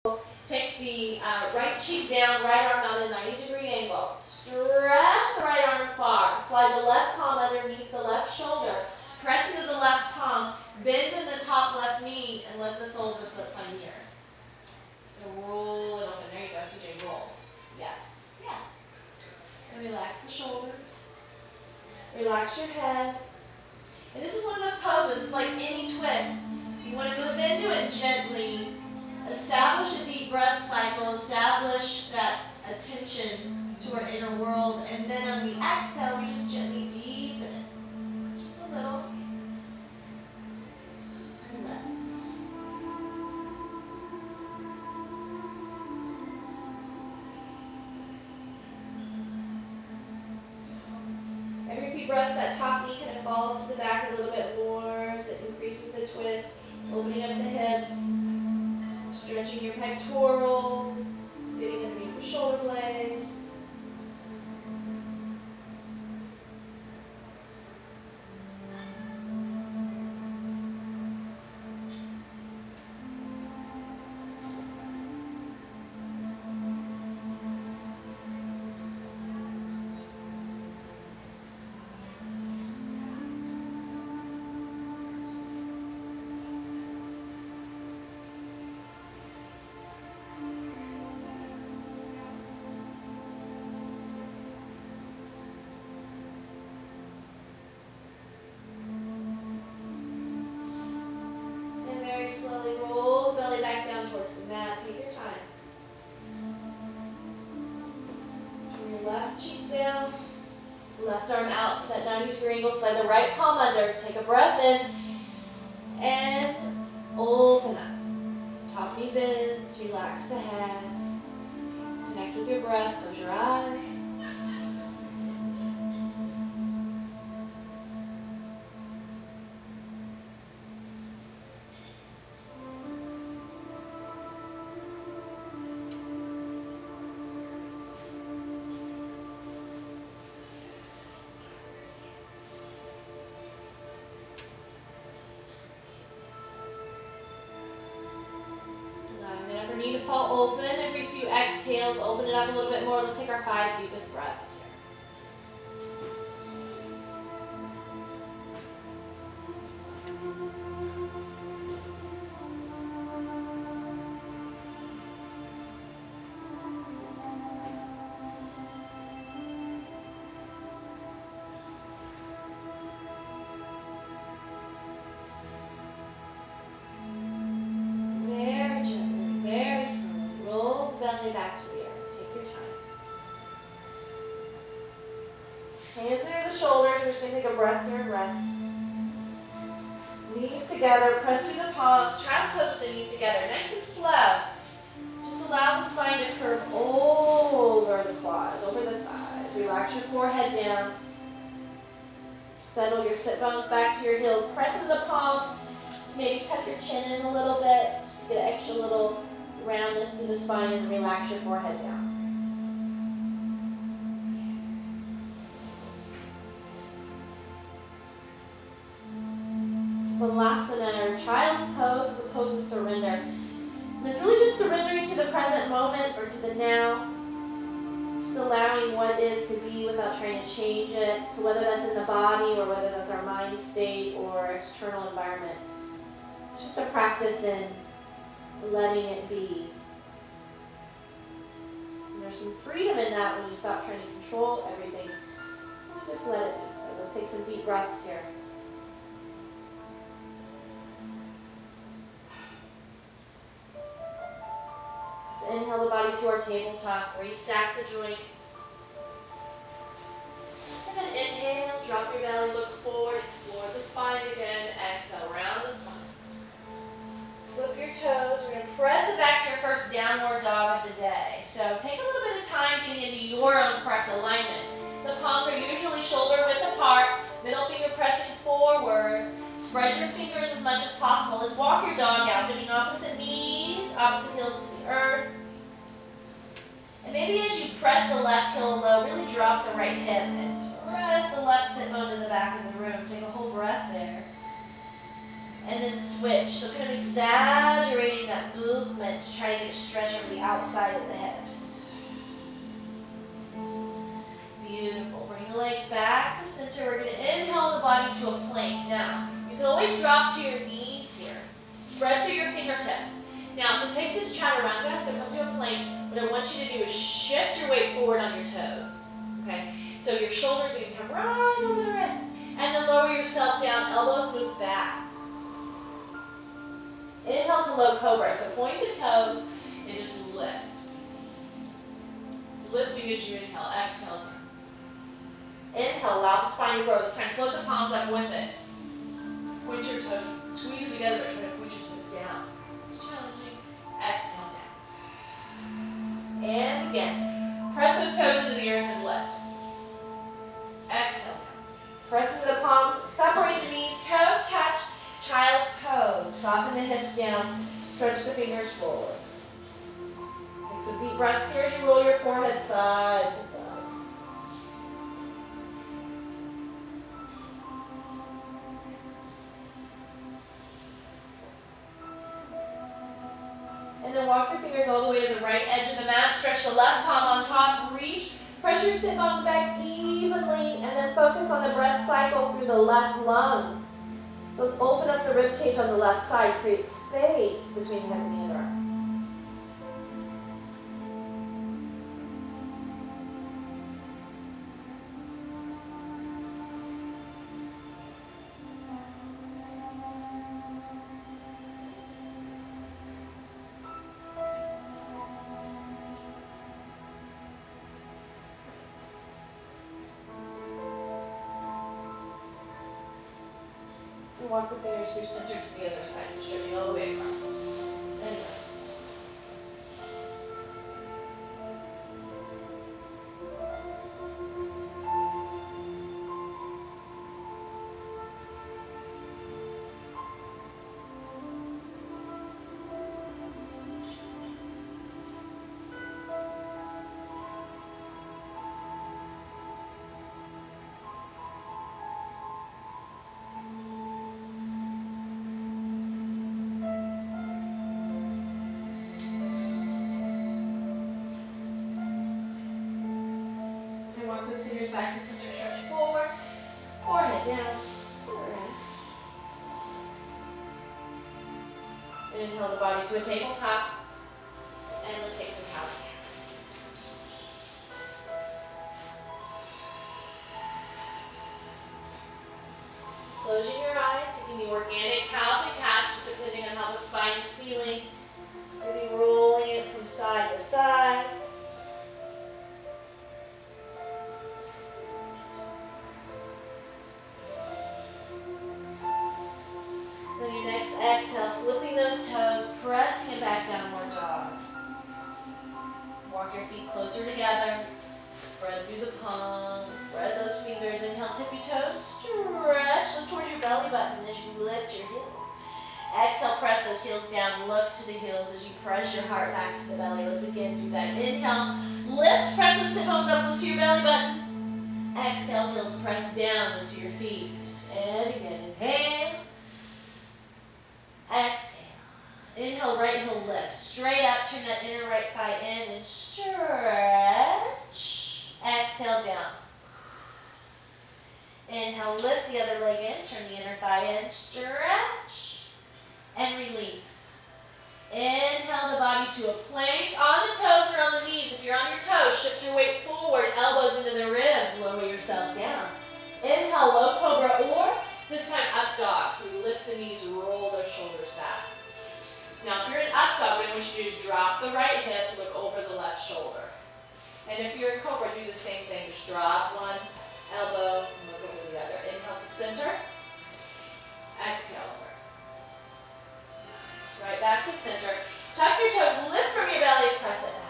Take the right cheek down, right arm at a 90-degree angle. Stretch the right arm far. Slide the left palm underneath the left shoulder. Press into the left palm. Bend in the top left knee and let the sole of the foot find the earth. So roll it open. There you go, CJ. Roll. Yes. Yes. And relax the shoulders. Relax your head. And this is one of those poses. It's like any twist. You want to move into it gently. Establish a deep breath cycle, establish that attention to our inner world, and then on the exhale, we just gently deepen it. Just a little. And rest. Every few breaths, that top knee kind of falls to the back a little bit more, so it increases the twist, opening up the hips, stretching your pectorals, getting underneath the shoulder blade. Slowly roll the belly back down towards the mat. Take your time. Bring your left cheek down. Left arm out for that 90-degree angle. Slide the right palm under. Take a breath in. And open up. Top knee bends. Relax the head. Connect with your breath. Close your eyes. Knee to fall open. Every few exhales, open it up a little bit more. Let's take our 5 deepest breaths here. Back to the earth. Take your time. Hands under the shoulders. We're just going to take a breath through and rest. Knees together. Press through the palms. Transpose with the knees together. Nice and slow. Just allow the spine to curve over the quads, over the thighs. Relax your forehead down. Settle your sit bones back to your heels. Press into the palms. Maybe tuck your chin in a little bit. Just to get an extra little roundness through the spine and relax your forehead down. Balasana, or child's pose, is a pose of surrender. And it's really just surrendering to the present moment or to the now. Just allowing what is to be without trying to change it. So whether that's in the body or whether that's our mind state or external environment. It's just a practice in letting it be. And there's some freedom in that when you stop trying to control everything. You just let it be. So let's take some deep breaths here. Let's inhale the body to our tabletop. Restack the joints. And then inhale, drop your belly, look forward, explore the spine again. Exhale, round the spine. Flip your toes. We're going to press it back to your first downward dog of the day. So take a little bit of time getting into your own correct alignment. The palms are usually shoulder width apart, middle finger pressing forward. Spread your fingers as much as possible. Let's walk your dog out, bending opposite knees, opposite heels to the earth. And maybe as you press the left heel low, really drop the right hip and press the left sit bone to the back of the room. Take a whole breath there. And then switch. So kind of exaggerating that movement to try to get stretch over the outside of the hips. Beautiful. Bring the legs back to center. We're going to inhale the body to a plank. Now, you can always drop to your knees here. Spread through your fingertips. Now, to take this chaturanga, so come to a plank, what I want you to do is shift your weight forward on your toes. Okay? So your shoulders are going to come right over the wrists. And then lower yourself down. Elbows move back. Inhale to low cobra. So point the toes and just lift. Lifting as you inhale. Exhale down. Inhale, allow the spine to grow. This time, float the palms up with it. Point your toes, squeeze them together, but try to point your toes down. It's challenging. Exhale down. And again, press those toes into the earth and lift. Exhale down. Press into the palms, separate the knees, toes touch, child's pose. Soften the hips down, stretch the fingers forward. Take some deep breaths here as you roll your forehead side to side. And then walk your fingers all the way to the right edge of the mat. Stretch the left palm on top. Reach. Press your sit bones back evenly. And then focus on the breath cycle through the left lungs. So let's open up the rib cage on the left side. Create space between the hip and the inner. Walk the fingers through center to the other side, so stretching all the way across. And go. Walk those fingers back to center, stretch forward, forehead down, inhale the body to a tabletop, and let's take some cow. Closing your eyes, taking the organic cows and cats, just depending on how the spine is feeling. Maybe rolling it from side to side. Then your next exhale, flipping those toes, pressing it back, downward dog. Walk your feet closer together. Spread through the palms. Spread those fingers. Inhale, tip your toes. Stretch. Look towards your belly button as you lift your heels. Exhale, press those heels down. Look to the heels as you press your heart back to the belly. Let's again do that. Inhale, lift. Press those sit bones up. Look to your belly button. Exhale, heels press down into your feet. And again, inhale. Exhale. Inhale, right heel lift. Straight up, turn that inner right thigh in and stretch. Exhale, down. Inhale, lift the other leg in. Turn the inner thigh in. Stretch. And release. Inhale the body to a plank. On the toes or on the knees. If you're on your toes, shift your weight forward. Elbows into the ribs. Lower yourself down. Inhale, low cobra, or this time up dog. So you lift the knees, roll those shoulders back. Now, if you're in up dog, what I want you to do is drop the right hip, look over the left shoulder. And if you're in cobra, do the same thing. Just drop one elbow and look over the other. Inhale to center. Exhale over. Right back to center. Tuck your toes, lift from your belly, press it down.